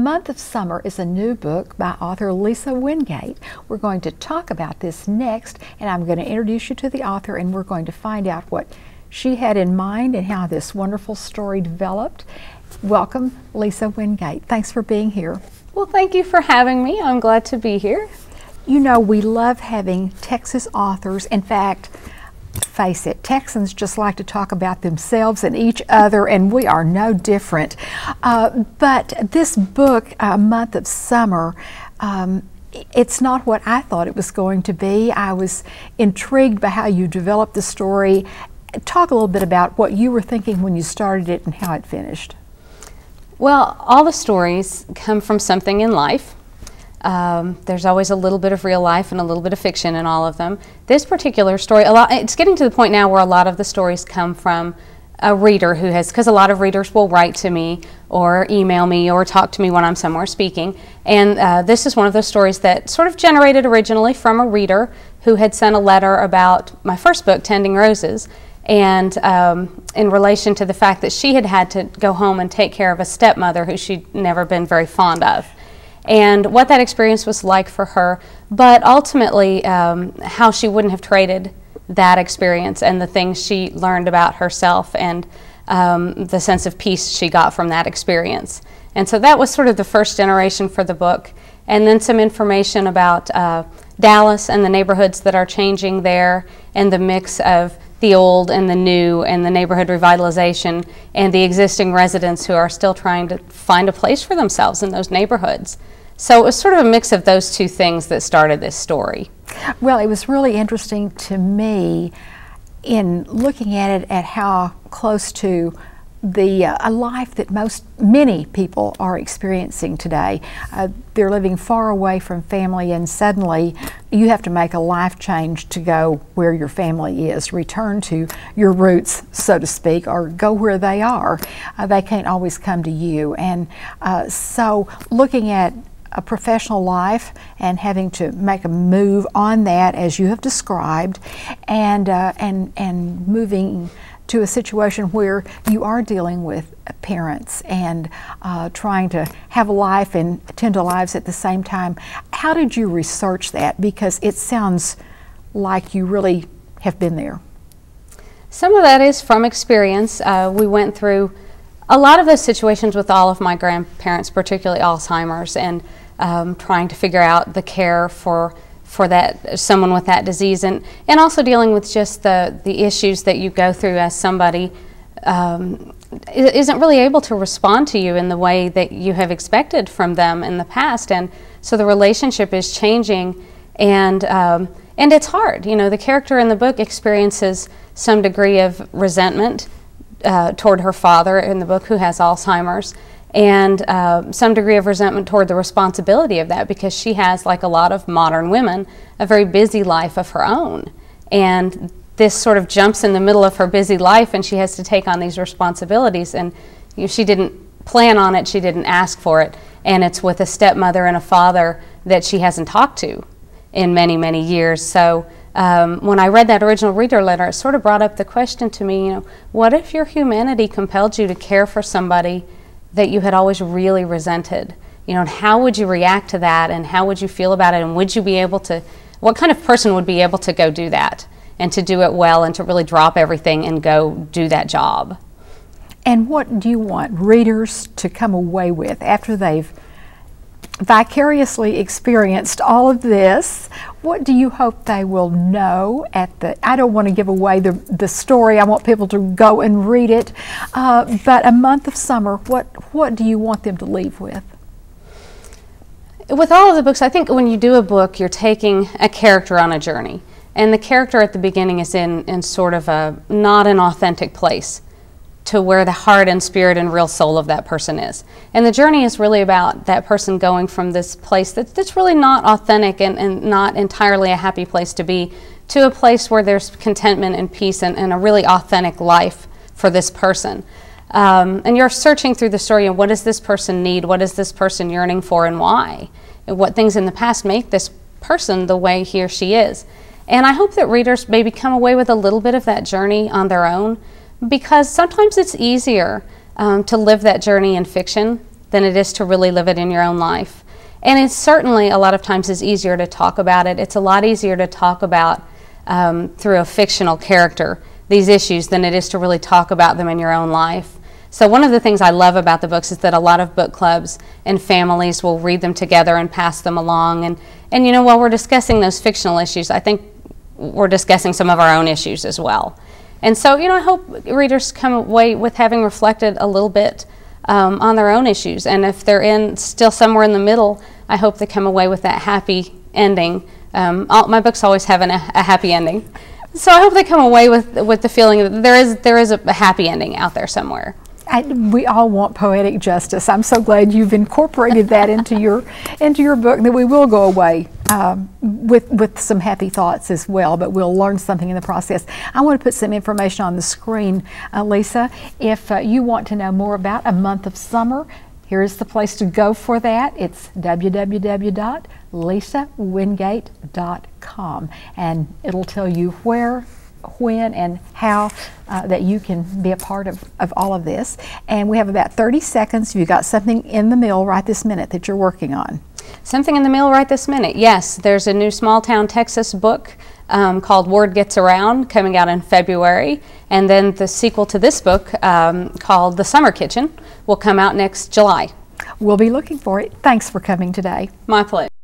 Month of Summer is a new book by author Lisa Wingate. We're going to talk about this next, and I'm going to introduce you to the author, and we're going to find out what she had in mind and how this wonderful story developed. Welcome, Lisa Wingate. Thanks for being here. Well, thank you for having me. I'm glad to be here. You know, we love having Texas authors. In fact, face it, Texans just like to talk about themselves and each other, and we are no different. But this book, Month of Summer, it's not what I thought it was going to be. I was intrigued by how you developed the story. Talk a little bit about what you were thinking when you started it and how it finished. Well, all the stories come from something in life. There's always a little bit of real life and a little bit of fiction in all of them. This particular story, it's getting to the point now where a lot of the stories come from a reader who has, because a lot of readers will write to me or email me or talk to me when I'm somewhere speaking. And this is one of those stories that sort of generated originally from a reader who had sent a letter about my first book, Tending Roses, and in relation to the fact that she had had to go home and take care of a stepmother who she'd never been very fond of, and what that experience was like for her, but ultimately how she wouldn't have traded that experience and the things she learned about herself and the sense of peace she got from that experience. And so that was sort of the first generation for the book, and then some information about Dallas and the neighborhoods that are changing there, and the mix of the old and the new, and the neighborhood revitalization, and the existing residents who are still trying to find a place for themselves in those neighborhoods. So it was sort of a mix of those two things that started this story. Well, it was really interesting to me in looking at it at how close to a life that many people are experiencing today. They're living far away from family, and suddenly you have to make a life change to go where your family is, return to your roots, so to speak, or go where they are. They can't always come to you. And so looking at a professional life and having to make a move on that, as you have described, and moving to a situation where you are dealing with parents and trying to have a life and tend to lives at the same time. How did you research that? Because it sounds like you really have been there. Some of that is from experience. We went through a lot of those situations with all of my grandparents, particularly Alzheimer's, and trying to figure out the care for someone with that disease, and also dealing with just the issues that you go through as somebody isn't really able to respond to you in the way that you have expected from them in the past, and so the relationship is changing, and it's hard. You know, the character in the book experiences some degree of resentment toward her father in the book, who has Alzheimer's, and some degree of resentment toward the responsibility of that, because she has, like a lot of modern women, a very busy life of her own. And this sort of jumps in the middle of her busy life, and she has to take on these responsibilities. And you know, she didn't plan on it, she didn't ask for it, and it's with a stepmother and a father that she hasn't talked to in many, many years. So when I read that original reader letter, it sort of brought up the question to me, you know, what if your humanity compelled you to care for somebody that you had always really resented? You know, and how would you react to that, and how would you feel about it, and would you be able to, what kind of person would be able to go do that, and to do it well, and to really drop everything and go do that job? And what do you want readers to come away with after they've vicariously experienced all of this? What do you hope they will know at the, I don't want to give away the story, I want people to go and read it, but A Month of Summer, what do you want them to leave with? With all of the books, I think when you do a book, you're taking a character on a journey, and the character at the beginning is in sort of a not an authentic place to where the heart and spirit and real soul of that person is. And the journey is really about that person going from this place that's really not authentic and not entirely a happy place to be, to a place where there's contentment and peace and a really authentic life for this person. And you're searching through the story, and what does this person need? What is this person yearning for, and why? And what things in the past make this person the way he or she is? And I hope that readers maybe come away with a little bit of that journey on their own, because sometimes it's easier to live that journey in fiction than it is to really live it in your own life. And it certainly a lot of times is easier to talk about it. It's a lot easier to talk about through a fictional character these issues than it is to really talk about them in your own life. So one of the things I love about the books is that a lot of book clubs and families will read them together and pass them along. And you know, while we're discussing those fictional issues, I think we're discussing some of our own issues as well. And so, you know, I hope readers come away with having reflected a little bit on their own issues. And if they're still somewhere in the middle, I hope they come away with that happy ending. My books always have a happy ending. So I hope they come away with the feeling that there is a happy ending out there somewhere. We all want poetic justice. I'm so glad you've incorporated that into your book, that we will go away with some happy thoughts as well, but we'll learn something in the process. I want to put some information on the screen, Lisa. If you want to know more about A Month of Summer, here's the place to go for that. It's www.lisawingate.com, and it'll tell you where, when, and how that you can be a part of all of this. And we have about 30 seconds. If you've got something in the mill right this minute that you're working on. Something in the mill right this minute, yes. There's a new small town Texas book called Word Gets Around, coming out in February. And then the sequel to this book called The Summer Kitchen will come out next July. We'll be looking for it. Thanks for coming today. My pleasure.